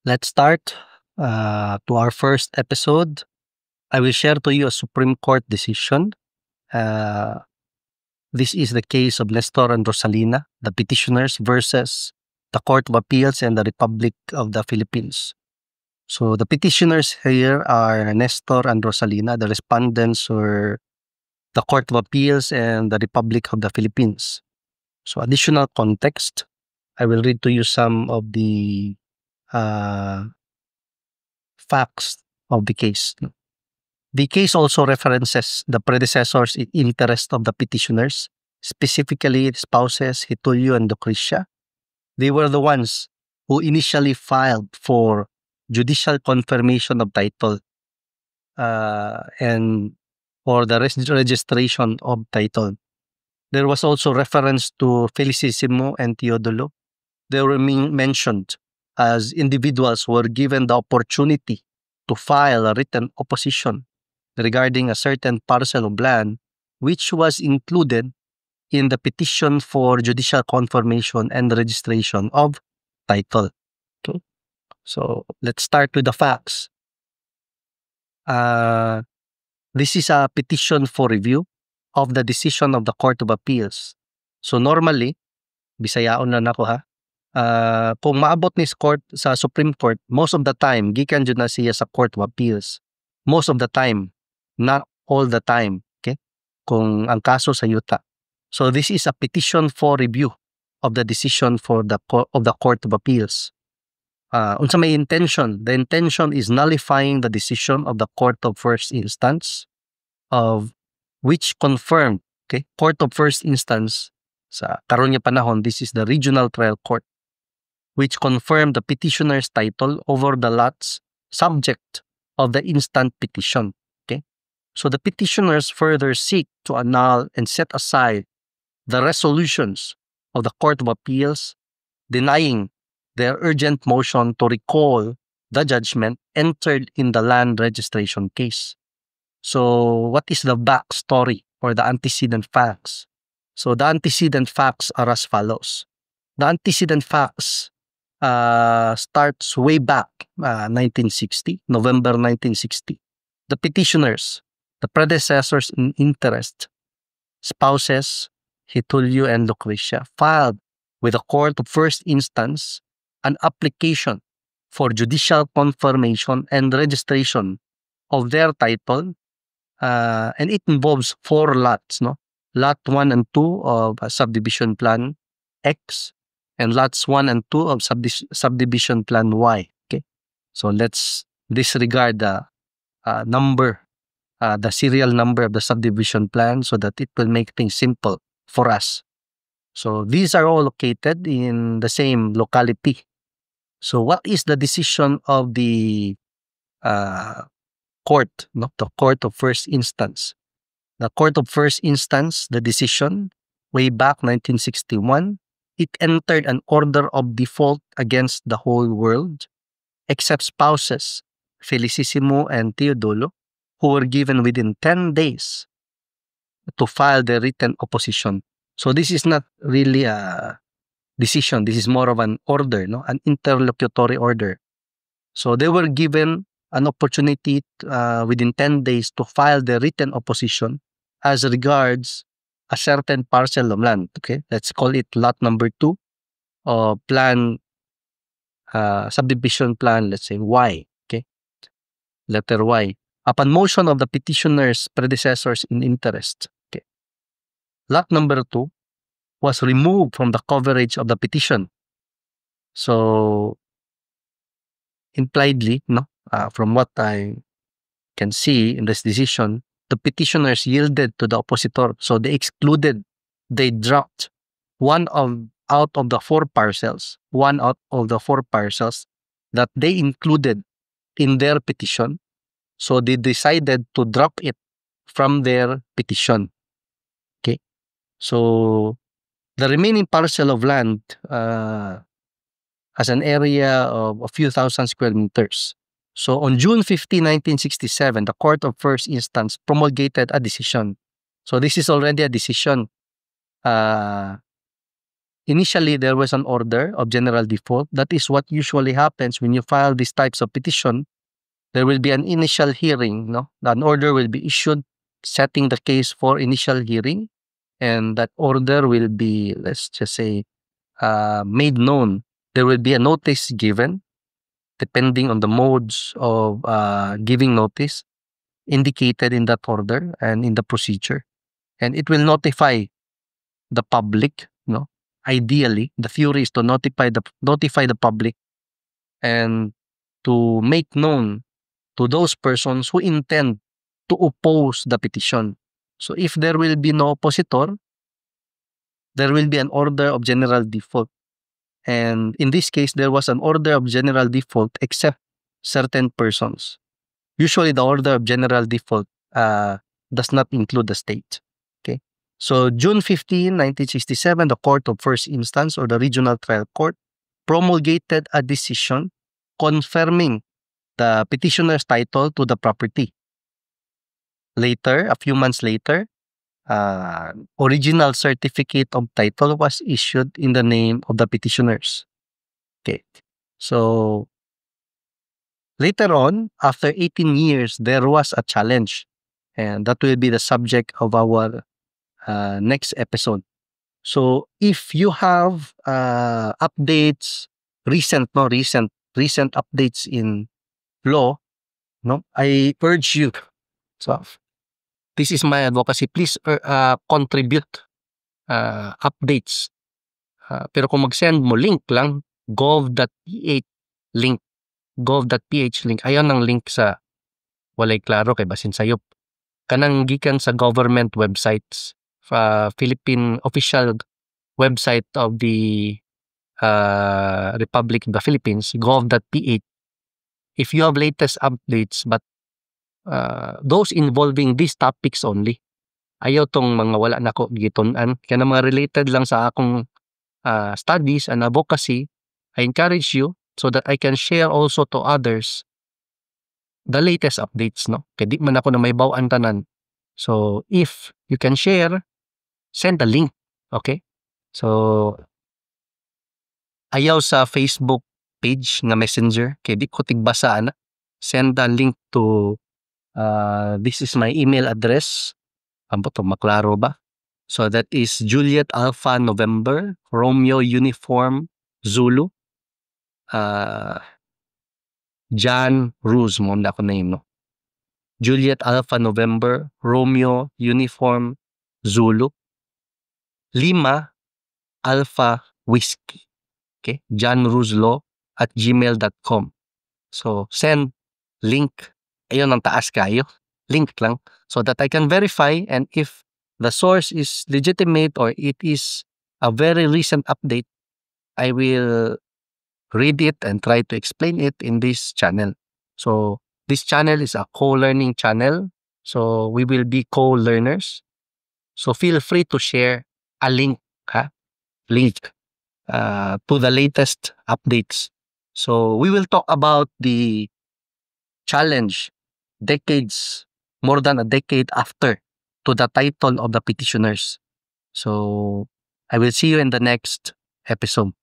Let's start to our first episode. I will share to you a Supreme Court decision. This is the case of Nestor and Rosalina, the petitioners versus the Court of Appeals and the Republic of the Philippines. So the petitioners here are Nestor and Rosalina. The respondents were the Court of Appeals and the Republic of the Philippines. So additional context, I will read to you some of the facts of the case. The case also references the predecessors in interest of the petitioners, specifically spouses Hitulio and Lucrecia. They were the ones who initially filed for judicial confirmation of title and for the registration of title. There was also reference to Felicissimo and Teodulo. They were mentioned as individuals who were given the opportunity to file a written opposition regarding a certain parcel of land which was included in the petition for judicial confirmation and registration of title. Okay. So let's start with the facts. This is a petition for review of the decision of the Court of Appeals. So normally, Bisayaon lang ako ha. Kung maabot ni sa Supreme Court, most of the time, gikan dyan na siya sa Court of Appeals. Most of the time, not all the time. Okay? Kung ang kaso sa yuta. So this is a petition for review of the decision of the Court of Appeals. Unsa may intention? The intention is nullifying the decision of the Court of First Instance of which confirmed, okay, Court of First Instance sa karon nga panahon, this is the Regional Trial Court, which confirmed the petitioner's title over the lots subject of the instant petition. Okay, so the petitioners further seek to annul and set aside the resolutions of the Court of Appeals denying their urgent motion to recall the judgment entered in the land registration case. So what is the backstory or the antecedent facts? So the antecedent facts are as follows. The antecedent facts starts way back 1960, November 1960. The petitioners, the predecessors in interest, spouses Hitulio and Lucrecia, filed with the Court of First Instance an application for judicial confirmation and registration of their title, and it involves 4 lots, no? Lot 1 and 2 of subdivision plan X and lots 1 and 2 of subdivision plan Y. Okay, so let's disregard the number, the serial number of the subdivision plan so that it will make things simple for us. So these are all located in the same locality. So what is the decision of the court, no? The Court of First Instance? The Court of First Instance, the decision, way back 1961, it entered an order of default against the whole world, except spouses, Felicissimo and Teodulo, who were given within 10 days to file their written opposition. So this is not really a decision. This is more of an order, no? An interlocutory order. So they were given an opportunity within 10 days to file their written opposition as regards a certain parcel of land. Okay, let's call it lot number 2 of plan, subdivision plan, let's say Y. Okay, letter Y. Upon motion of the petitioner's predecessors in interest, okay, lot number 2 was removed from the coverage of the petition. So impliedly, no, from what I can see in this decision, the petitioners yielded to the oppositor. So they dropped one out of the 4 parcels that they included in their petition. So they decided to drop it from their petition. Okay, so the remaining parcel of land has an area of a few thousand square meters. So on June 15, 1967, the Court of First Instance promulgated a decision. So this is already a decision initially there was an order of general default. That is what usually happens when you file these types of petition. There will be an initial hearing, no? An order will be issued setting the case for initial hearing, and that order will be, let's just say, made known. There will be a notice given, depending on the modes of giving notice indicated in that order and in the procedure. And it will notify the public, no? Ideally, the theory is to notify the public and to make known to those persons who intend to oppose the petition. So if there will be no oppositor, there will be an order of general default. And in this case, there was an order of general default except certain persons. Usually the order of general default does not include the state. Okay. So June 15, 1967, the Court of First Instance or the Regional Trial Court promulgated a decision confirming the petitioner's title to the property. Later, a few months later, original certificate of title was issued in the name of the petitioners. Okay. So later on, after 18 years, there was a challenge, and that will be the subject of our next episode. So if you have updates, recent updates in law, no, I urge you. So this is my advocacy. Please contribute updates. Pero kung mag-send mo link lang, gov.ph link. Gov.ph link. Ayaw ng link sa walay klaro kay basin sayop. Kanang gikan sa government websites, Philippine official website of the Republic of the Philippines, gov.ph. If you have latest updates but those involving these topics only, ayaw tong mga wala na ko gitunan, kaya mga related lang sa akong studies and advocacy, I encourage you so that I can share also to others the latest updates, no? Kaya di man ako na may bawaan tanan. So, if you can share, send a link, okay? So, ayaw sa Facebook page nga messenger, kaya di ko tigbasa na. Send a link to, this is my email address. Ampo to, maklaro ba? So, that is Juliet Alpha November, Romeo Uniform Zulu, John Ruse, mo na ako name, no? Juliet Alpha November, Romeo Uniform Zulu, Lima Alpha Whiskey. Okay? johnruslo@gmail.com. So, send link. Ayun ang taas kayo. Link lang. So that I can verify, and if the source is legitimate or it is a very recent update, I will read it and try to explain it in this channel. So this channel is a co-learning channel. So we will be co-learners. So feel free to share a link, link to the latest updates. So we will talk about the challenge more than a decade after to the title of the petitioners. So I will see you in the next episode.